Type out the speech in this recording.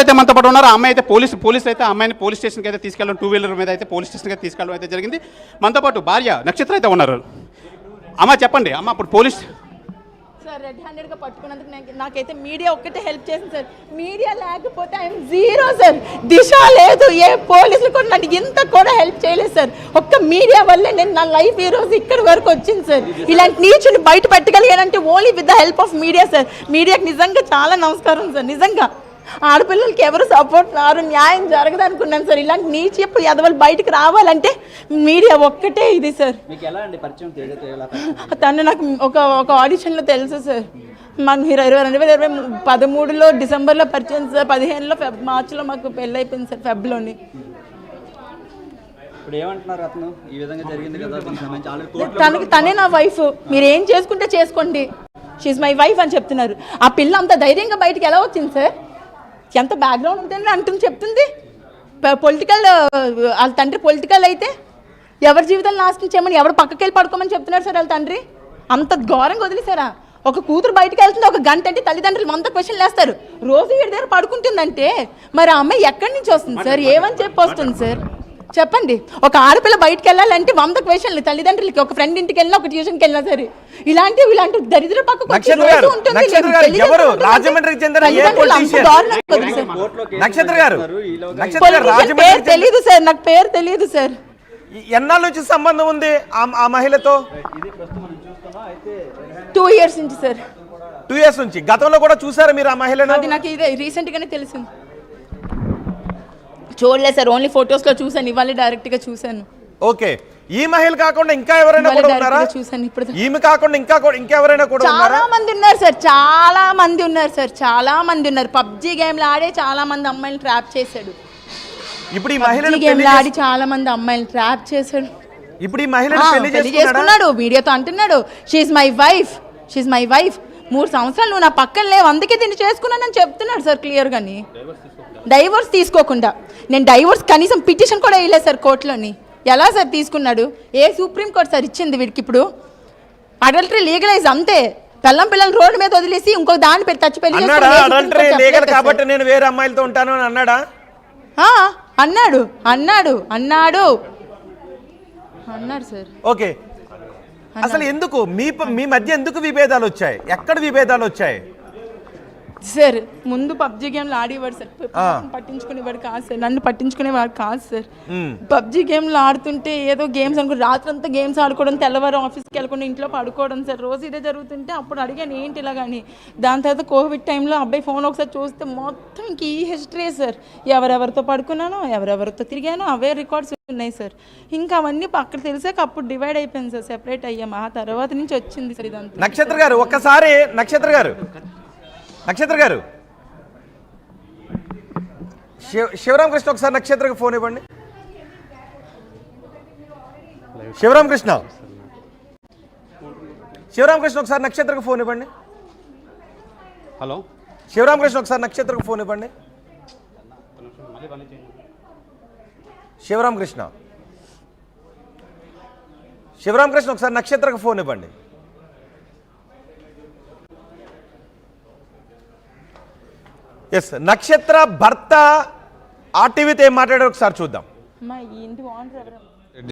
అయితే మనతో పాటు ఉన్నారు. ఆ అమ్మాయి అయితే పోలీస్ అయితే అమ్మాయిని పోలీస్ స్టేషన్కి అయితే తీసుకెళ్ళడం, 2 వీలర్ మీద అయితే పోలీస్ స్టేషన్కి అయితే తీసుకెళ్ళడం అయితే జరిగింది. మనతో పాటు భార్య నక్షత్ర అయితే ఉన్నారు. అమ్మ చెప్పండి అమ్మ, అప్పుడు పోలీస్ సార్ రెడ్ హ్యాండెడ్గా పట్టుకున్నందుకు నాకైతే మీడియా ఒక్కటే హెల్ప్ చేసింది సార్. మీడియా లేకపోతే ఐఎమ్ జీరో సార్. దిశ లేదు, ఏ పోలీసులు కూడా నాకు ఇంత కూడా హెల్ప్ చేయలేదు సార్. ఒక్క మీడియా వల్లే నేను నా లైఫ్ ఈ రోజు ఇక్కడి వరకు వచ్చింది సార్. ఇలాంటి నీచుని బయట పెట్టగలిగానంటే only with the help of media sir. మీడియాకి నిజంగా చాలా నమస్కారం సార్. నిజంగా ఆడపిల్లలకి ఎవరు సపోర్ట్ రారు, న్యాయం జరగదు అనుకున్నాను సార్. ఇలాంటి నీచేపు ఎదవలు బయటకు రావాలంటే మీడియా ఒక్కటే ఇది సార్. తను నాకు ఒక ఆడిషన్లో తెలుసు సార్. మాకు 2013లో డిసెంబర్లో పరిచయం సార్. 15లో మార్చిలో మాకు పెళ్ళి అయిపోయింది సార్, ఫెబ్లోని. తనే నా వైఫ్, మీరు ఏం చేసుకుంటే చేసుకోండి, షీఈ్ మై వైఫ్ అని చెప్తున్నారు. ఆ పిల్ల అంత ధైర్యంగా బయటకు ఎలా వచ్చింది సార్? ఎంత బ్యాక్గ్రౌండ్ ఉంటుందని అంటుంది చెప్తుంది. పొలిటికల్ వాళ్ళ తండ్రి పొలిటికల్ అయితే ఎవరి జీవితాలు నాశనం చేయమని, ఎవరు పక్కకి వెళ్ళి పడుకోమని చెప్తున్నారు సార్ వాళ్ళ తండ్రి. అంత ఘోరంగా వదిలేసారా? ఒక కూతురు బయటకు వెళ్తుంది, ఒక గంట అంటే తల్లిదండ్రులు అంత క్వశ్చన్లు వేస్తారు. రోజు వీడి దగ్గర పడుకుంటుందంటే మరి ఆ అమ్మాయి ఎక్కడి నుంచి వస్తుంది సార్? ఏమని చెప్పి వస్తుంది సార్ చెప్పండి? ఒక ఆడపిల్ల బయటకు వెళ్ళాలంటే 100 క్వశ్చన్లు తల్లిదండ్రులకి. ఒక ఫ్రెండ్ ఇంటికి వెళ్ళినా, ఒక ట్యూషన్కి వెళ్ళినా సరే ఇలాంటి దరిద్ర పక్కకు తెలియదు సార్, నాకు పేరు తెలియదు సార్. ఎన్నాళ్ళ నుంచి సంబంధం ఉంది ఆ మహిళతో? 2 years నుంచి సార్. 2 years నుంచి. గతంలో కూడా చూసారా మీరు ఆ మహిళను? అది నాకు ఇదే రీసెంట్ గానే తెలిసింది. చూడలేదు సార్, ఓన్లీ ఫొటోస్ లో చూసాను. ఇవాళ డైరెక్ట్ గా చూసాను. ఓకే, ఈ మహిళ కాకుండా ఇంకా ఎవరైనా కూడా ఉన్నారా? చూసాను ఇప్పుడు. ఈమె కాకుండా ఇంకా ఎవరైనా కూడా ఉన్నారా? చాలా మంది ఉన్నారు సార్, చాలా మంది ఉన్నారు సార్, చాలా మంది ఉన్నారు. పబ్జీ గేమ్లు ఆడే చాలా మంది అమ్మాయిలు ట్రాప్ చేశాడు. ఇప్పుడు ఈ మహిళ గేమ్లు ఆడి చాలా మంది అమ్మాయిలు ట్రాప్ చేశాడు. ఇప్పుడు ఈ మహిళ పెళ్లి చేసుకున్నాడు, మీడియాతో అంటున్నాడు she is my wife, she is my wife. 3 సంవత్సరాలు నువ్వు నా పక్కన లేవు, అందుకే దీన్ని చేసుకున్నానని చెప్తున్నాడు సార్ క్లియర్ గాని. డైవోర్స్ తీసుకోకుండా నేను డైవోర్స్ కనీసం పిటిషన్ కూడా వేయలేదు సార్ కోర్టులోని. ఎలా సార్ తీసుకున్నాడు? ఏ సుప్రీంకోర్టు సార్ ఇచ్చింది వీడికి? ఇప్పుడు అడల్టరీ లీగలైజ్ అంతే. పిల్లలు రోడ్డు మీద వదిలేసి ఇంకో దాన్ని పెట్టి టచ్ పెళ్లి కాబట్టి నేను వేరే అమ్మాయిలతో ఉంటాను అని అన్నాడా? అన్నాడు అన్నాడు అన్నాడు అన్నాడు సార్. ఓకే, అసలు ఎందుకు మీ మధ్య ఎందుకు విభేదాలు వచ్చాయి? ఎక్కడ విభేదాలు వచ్చాయి సార్? ముందు పబ్జీ గేమ్లు ఆడేవాడు సార్, పట్టించుకునేవాడు కాదు సార్, నన్ను పట్టించుకునేవాడు కాదు సార్. పబ్జీ గేమ్లు ఆడుతుంటే ఏదో గేమ్స్ అనుకుని రాత్రంతా గేమ్స్ ఆడుకోవడం, తెల్లవారు ఆఫీస్కి వెళ్ళకుండా ఇంట్లో పడుకోవడం సార్. రోజు ఇదే జరుగుతుంటే అప్పుడు అడిగాను ఏంటి ఇలాగని. దాని తర్వాత కోవిడ్ టైంలో అబ్బాయి ఫోన్ ఒకసారి చూస్తే మొత్తం ఇంక ఈ హిస్టరీ సార్. ఎవరెవరితో పడుకున్నానో, ఎవరెవరితో తిరిగానో అవే రికార్డ్స్ ఉన్నాయి సార్. ఇంకా అవన్నీ అక్కడ తెలిసాక అప్పుడు డివైడ్ అయిపోయింది సార్, సెపరేట్ అయ్యాము. ఆ తర్వాత నుంచి వచ్చింది సార్ ఇదంతా. నక్షత్ర గారు ఒక్కసారి, నక్షత్ర గారు శివరామకృష్ణ ఒకసారి నక్షత్రకి ఫోన్ ఇవ్వండి. శివరామకృష్ణ ఒకసారి నక్షత్రకి ఫోన్ ఇవ్వండి. హలో శివరామకృష్ణ ఒకసారి నక్షత్రకి ఫోన్ ఇవ్వండి. శివరామకృష్ణ ఒకసారి నక్షత్రకి ఫోన్ ఇవ్వండి. ఎస్, నక్షత్ర భర్త ఆర్టీవీతో ఏం మాట్లాడారు ఒకసారి చూద్దాం. మా ఇంటి ఓనర్ ఎవరు?